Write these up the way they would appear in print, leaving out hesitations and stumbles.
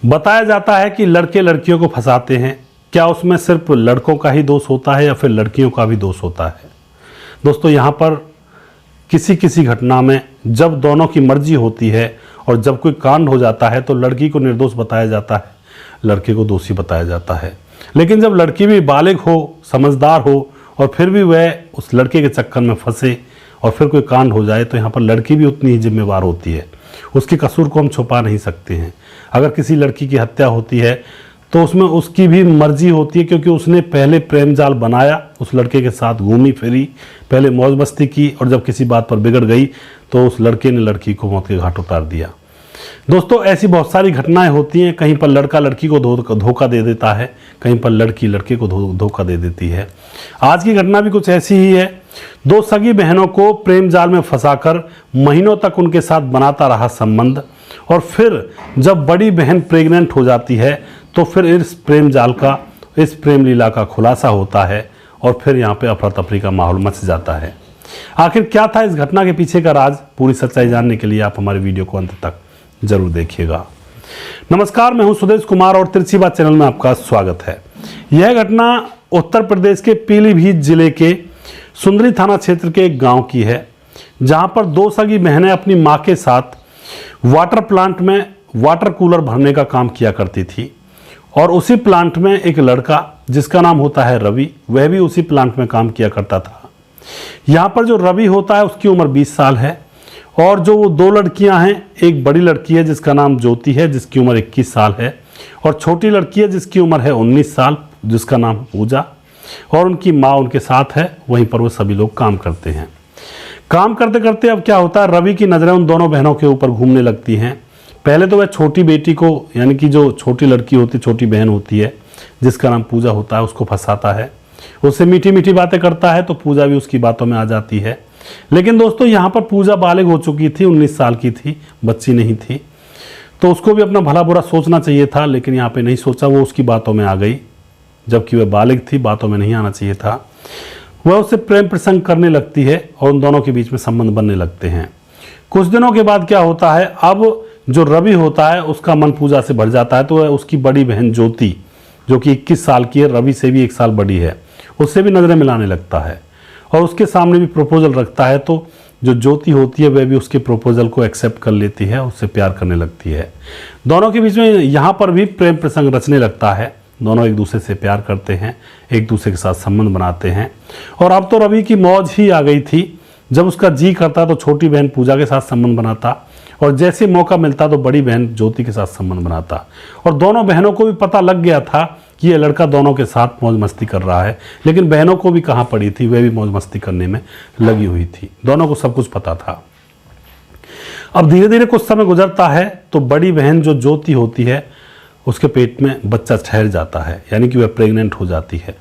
बताया जाता है कि लड़के लड़कियों को फंसाते हैं। क्या उसमें सिर्फ लड़कों का ही दोष होता है या फिर लड़कियों का भी दोष होता है? दोस्तों, यहाँ पर किसी किसी घटना में जब दोनों की मर्जी होती है और जब कोई कांड हो जाता है तो लड़की को निर्दोष बताया जाता है, लड़के को दोषी बताया जाता है। लेकिन जब लड़की भी बालिग हो, समझदार हो और फिर भी वह उस लड़के के चक्कर में फंसे और फिर कोई कांड हो जाए तो यहाँ पर लड़की भी उतनी ही जिम्मेवार होती है। उसके कसूर को हम छुपा नहीं सकते हैं। अगर किसी लड़की की हत्या होती है तो उसमें उसकी भी मर्जी होती है, क्योंकि उसने पहले प्रेम जाल बनाया, उस लड़के के साथ घूमी फिरी, पहले मौज मस्ती की और जब किसी बात पर बिगड़ गई तो उस लड़के ने लड़की को मौत के घाट उतार दिया। दोस्तों, ऐसी बहुत सारी घटनाएं होती हैं। कहीं पर लड़का लड़की को धोखा दे देता है, कहीं पर लड़की लड़के को धोखा दे देती है। आज की घटना भी कुछ ऐसी ही है। दो सगी बहनों को प्रेम जाल में फंसाकर महीनों तक उनके साथ बनाता रहा संबंध, और फिर जब बड़ी बहन प्रेग्नेंट हो जाती है तो फिर इस प्रेम जाल का, इस प्रेम लीला का खुलासा होता है और फिर यहाँ पे अफरा तफरी का माहौल मच जाता है। आखिर क्या था इस घटना के पीछे का राज? पूरी सच्चाई जानने के लिए आप हमारे वीडियो को अंत तक जरूर देखिएगा। नमस्कार, मैं हूं सुदेश कुमार और तिरछी बात चैनल में आपका स्वागत है। यह घटना उत्तर प्रदेश के पीलीभीत जिले के सुंदरी थाना क्षेत्र के एक गांव की है, जहां पर दो सगी बहनें अपनी मां के साथ वाटर प्लांट में वाटर कूलर भरने का काम किया करती थी। और उसी प्लांट में एक लड़का जिसका नाम होता है रवि, वह भी उसी प्लांट में काम किया करता था। यहाँ पर जो रवि होता है उसकी उम्र 20 साल है और जो वो दो लड़कियां हैं, एक बड़ी लड़की है जिसका नाम ज्योति है जिसकी उम्र 21 साल है, और छोटी लड़की है जिसकी उम्र है 19 साल जिसका नाम पूजा, और उनकी माँ उनके साथ है। वहीं पर वो सभी लोग काम करते हैं। काम करते करते अब क्या होता है, रवि की नज़रें उन दोनों बहनों के ऊपर घूमने लगती हैं। पहले तो वह छोटी बेटी को, यानी कि जो छोटी लड़की होती, छोटी बहन होती है जिसका नाम पूजा होता है, उसको फंसाता है, उससे मीठी मीठी बातें करता है तो पूजा भी उसकी बातों में आ जाती है। लेकिन दोस्तों, यहाँ पर पूजा बालिग हो चुकी थी, 19 साल की थी, बच्ची नहीं थी, तो उसको भी अपना भला बुरा सोचना चाहिए था, लेकिन यहाँ पे नहीं सोचा, वो उसकी बातों में आ गई। जबकि वह बालिग थी, बातों में नहीं आना चाहिए था। वह उससे प्रेम प्रसंग करने लगती है और उन दोनों के बीच में संबंध बनने लगते हैं। कुछ दिनों के बाद क्या होता है, अब जो रवि होता है उसका मन पूजा से भर जाता है, तो वह उसकी बड़ी बहन ज्योति, जो कि 21 साल की है, रवि से भी 1 साल बड़ी है, उससे भी नजरें मिलाने लगता है और उसके सामने भी प्रपोजल रखता है। तो जो ज्योति होती है वह भी उसके प्रपोजल को एक्सेप्ट कर लेती है, उससे प्यार करने लगती है। दोनों के बीच में यहाँ पर भी प्रेम प्रसंग रचने लगता है। दोनों एक दूसरे से प्यार करते हैं, एक दूसरे के साथ संबंध बनाते हैं। और अब तो रवि की मौज ही आ गई थी। जब उसका जी करता तो छोटी बहन पूजा के साथ संबंध बनाता और जैसे मौका मिलता तो बड़ी बहन ज्योति के साथ संबंध बनाता। और दोनों बहनों को भी पता लग गया था कि ये लड़का दोनों के साथ मौज मस्ती कर रहा है, लेकिन बहनों को भी कहाँ पड़ी थी, वह भी मौज मस्ती करने में लगी हुई थी। दोनों को सब कुछ पता था। अब धीरे धीरे कुछ समय गुजरता है तो बड़ी बहन जो ज्योति होती है उसके पेट में बच्चा ठहर जाता है, यानी कि वह प्रेग्नेंट हो जाती है।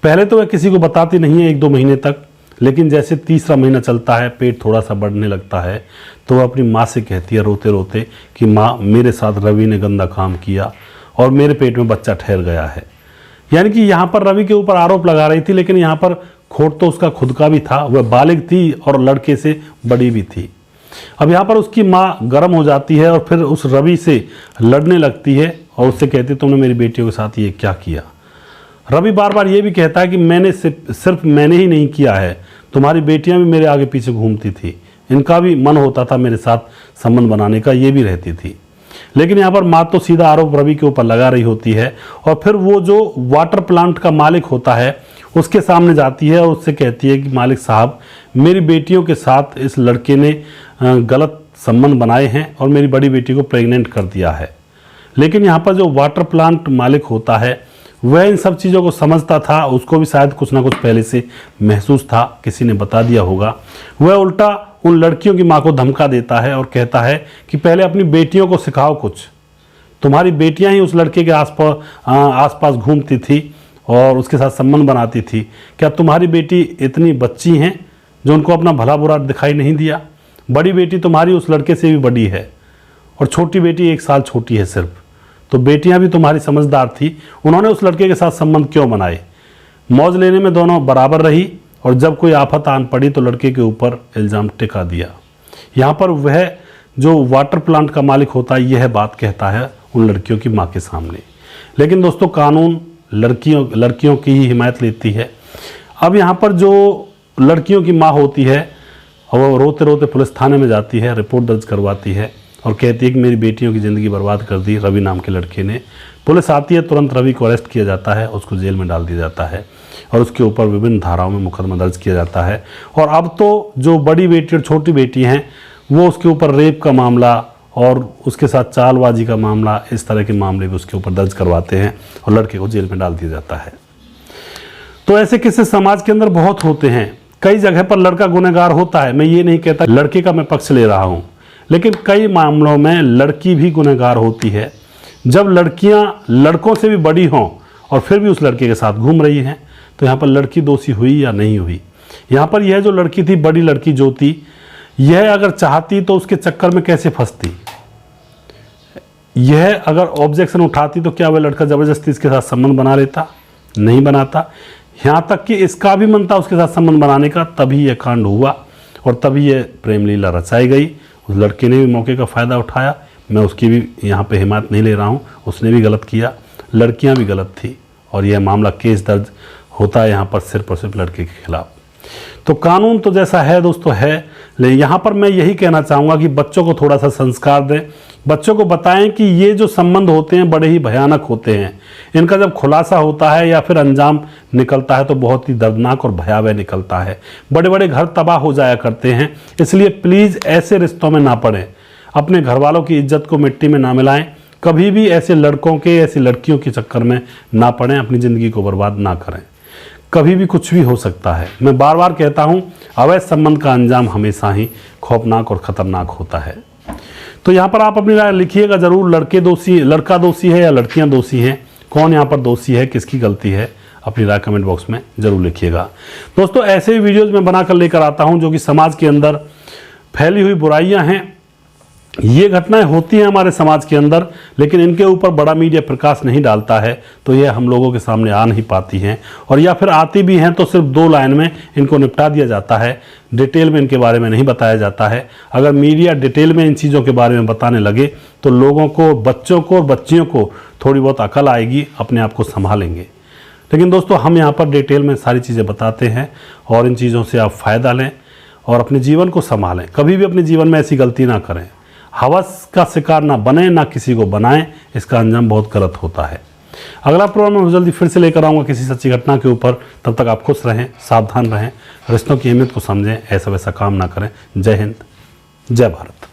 पहले तो वह किसी को बताती नहीं है 1-2 महीने तक, लेकिन जैसे तीसरा महीना चलता है, पेट थोड़ा सा बढ़ने लगता है, तो वह अपनी माँ से कहती है रोते रोते कि माँ, मेरे साथ रवि ने गंदा काम किया और मेरे पेट में बच्चा ठहर गया है। यानी कि यहाँ पर रवि के ऊपर आरोप लगा रही थी, लेकिन यहाँ पर खोट तो उसका खुद का भी था। वह बालिग थी और लड़के से बड़ी भी थी। अब यहाँ पर उसकी माँ गर्म हो जाती है और फिर उस रवि से लड़ने लगती है और उससे कहती, तुमने मेरी बेटियों के साथ ये क्या किया? रवि बार बार ये भी कहता है कि मैंने सिर्फ मैंने ही नहीं किया है, तुम्हारी बेटियां भी मेरे आगे पीछे घूमती थी, इनका भी मन होता था मेरे साथ संबंध बनाने का, ये भी रहती थी। लेकिन यहाँ पर माँ तो सीधा आरोप रवि के ऊपर लगा रही होती है और फिर वो जो वाटर प्लांट का मालिक होता है उसके सामने जाती है और उससे कहती है कि मालिक साहब, मेरी बेटियों के साथ इस लड़के ने गलत संबंध बनाए हैं और मेरी बड़ी बेटी को प्रेग्नेंट कर दिया है। लेकिन यहाँ पर जो वाटर प्लांट मालिक होता है वह इन सब चीज़ों को समझता था, उसको भी शायद कुछ ना कुछ पहले से महसूस था, किसी ने बता दिया होगा। वह उल्टा उन लड़कियों की माँ को धमका देता है और कहता है कि पहले अपनी बेटियों को सिखाओ कुछ, तुम्हारी बेटियां ही उस लड़के के आसपास घूमती थी और उसके साथ संबंध बनाती थी। क्या तुम्हारी बेटी इतनी बच्ची हैं जो उनको अपना भला बुरा दिखाई नहीं दिया? बड़ी बेटी तुम्हारी उस लड़के से भी बड़ी है और छोटी बेटी 1 साल छोटी है सिर्फ, तो बेटियां भी तुम्हारी समझदार थी, उन्होंने उस लड़के के साथ संबंध क्यों बनाए? मौज लेने में दोनों बराबर रही और जब कोई आफत आन पड़ी तो लड़के के ऊपर इल्ज़ाम टिका दिया। यहाँ पर वह जो वाटर प्लांट का मालिक होता है यह बात कहता है उन लड़कियों की माँ के सामने। लेकिन दोस्तों कानून लड़कियों की ही हिमायत लेती है। अब यहाँ पर जो लड़कियों की माँ होती है वो रोते रोते पुलिस थाने में जाती है, रिपोर्ट दर्ज करवाती है और कहती है कि मेरी बेटियों की ज़िंदगी बर्बाद कर दी रवि नाम के लड़के ने। पुलिस आती है, तुरंत रवि को अरेस्ट किया जाता है, उसको जेल में डाल दिया जाता है और उसके ऊपर विभिन्न धाराओं में मुकदमा दर्ज किया जाता है। और अब तो जो बड़ी बेटी और छोटी बेटी हैं वो उसके ऊपर रेप का मामला और उसके साथ चालबाजी का मामला, इस तरह के मामले भी उसके ऊपर दर्ज करवाते हैं और लड़के को जेल में डाल दिया जाता है। तो ऐसे किस्से समाज के अंदर बहुत होते हैं। कई जगह पर लड़का गुनहगार होता है, मैं ये नहीं कहता लड़के का मैं पक्ष ले रहा हूँ, लेकिन कई मामलों में लड़की भी गुनहगार होती है। जब लड़कियां लड़कों से भी बड़ी हों और फिर भी उस लड़के के साथ घूम रही हैं, तो यहाँ पर लड़की दोषी हुई या नहीं हुई? यहाँ पर यह जो लड़की थी, बड़ी लड़की जो थी, यह अगर चाहती तो उसके चक्कर में कैसे फंसती? यह अगर ऑब्जेक्शन उठाती तो क्या वह लड़का ज़बरदस्ती इसके साथ संबंध बना लेता? नहीं बनाता। यहाँ तक कि इसका भी मन था उसके साथ संबंध बनाने का, तभी यह कांड हुआ और तभी यह प्रेम लीला रचाई गई। उस लड़के ने भी मौके का फ़ायदा उठाया। मैं उसकी भी यहाँ पे हिमायत नहीं ले रहा हूँ, उसने भी गलत किया, लड़कियाँ भी गलत थी और यह मामला केस दर्ज होता है यहाँ पर सिर्फ और सिर्फ लड़के के खिलाफ। तो कानून तो जैसा है दोस्तों है, लेकिन यहाँ पर मैं यही कहना चाहूँगा कि बच्चों को थोड़ा सा संस्कार दें, बच्चों को बताएं कि ये जो संबंध होते हैं बड़े ही भयानक होते हैं। इनका जब खुलासा होता है या फिर अंजाम निकलता है तो बहुत ही दर्दनाक और भयावह निकलता है। बड़े बड़े घर तबाह हो जाया करते हैं। इसलिए प्लीज़ ऐसे रिश्तों में ना पड़ें, अपने घर वालों की इज्जत को मिट्टी में ना मिलाएं, कभी भी ऐसे लड़कों के ऐसी लड़कियों के चक्कर में ना पड़ें, अपनी ज़िंदगी को बर्बाद ना करें। कभी भी कुछ भी हो सकता है। मैं बार बार कहता हूँ, अवैध संबंध का अंजाम हमेशा ही खौफनाक और ख़तरनाक होता है। तो यहाँ पर आप अपनी राय लिखिएगा ज़रूर, लड़का दोषी है या लड़कियाँ दोषी हैं, कौन यहाँ पर दोषी है, किसकी गलती है? अपनी राय कमेंट बॉक्स में ज़रूर लिखिएगा। दोस्तों ऐसे ही वीडियोज़ मैं बनाकर लेकर आता हूँ जो कि समाज के अंदर फैली हुई बुराइयाँ हैं। ये घटनाएं होती हैं हमारे समाज के अंदर, लेकिन इनके ऊपर बड़ा मीडिया प्रकाश नहीं डालता है, तो ये हम लोगों के सामने आ नहीं पाती हैं। और या फिर आती भी हैं तो सिर्फ 2 लाइन में इनको निपटा दिया जाता है, डिटेल में इनके बारे में नहीं बताया जाता है। अगर मीडिया डिटेल में इन चीज़ों के बारे में बताने लगे तो लोगों को, बच्चों को और बच्चियों को थोड़ी बहुत अकल आएगी, अपने आप को संभालेंगे। लेकिन दोस्तों हम यहाँ पर डिटेल में सारी चीज़ें बताते हैं और इन चीज़ों से आप फ़ायदा लें और अपने जीवन को संभालें। कभी भी अपने जीवन में ऐसी गलती ना करें, हवस का शिकार ना बने, ना किसी को बनाएं, इसका अंजाम बहुत गलत होता है। अगला प्रोग्राम मैं जल्दी फिर से लेकर आऊँगा किसी सच्ची घटना के ऊपर। तब तक आप खुश रहें, सावधान रहें, रिश्तों की अहमियत को समझें, ऐसा वैसा काम ना करें। जय हिंद, जय भारत।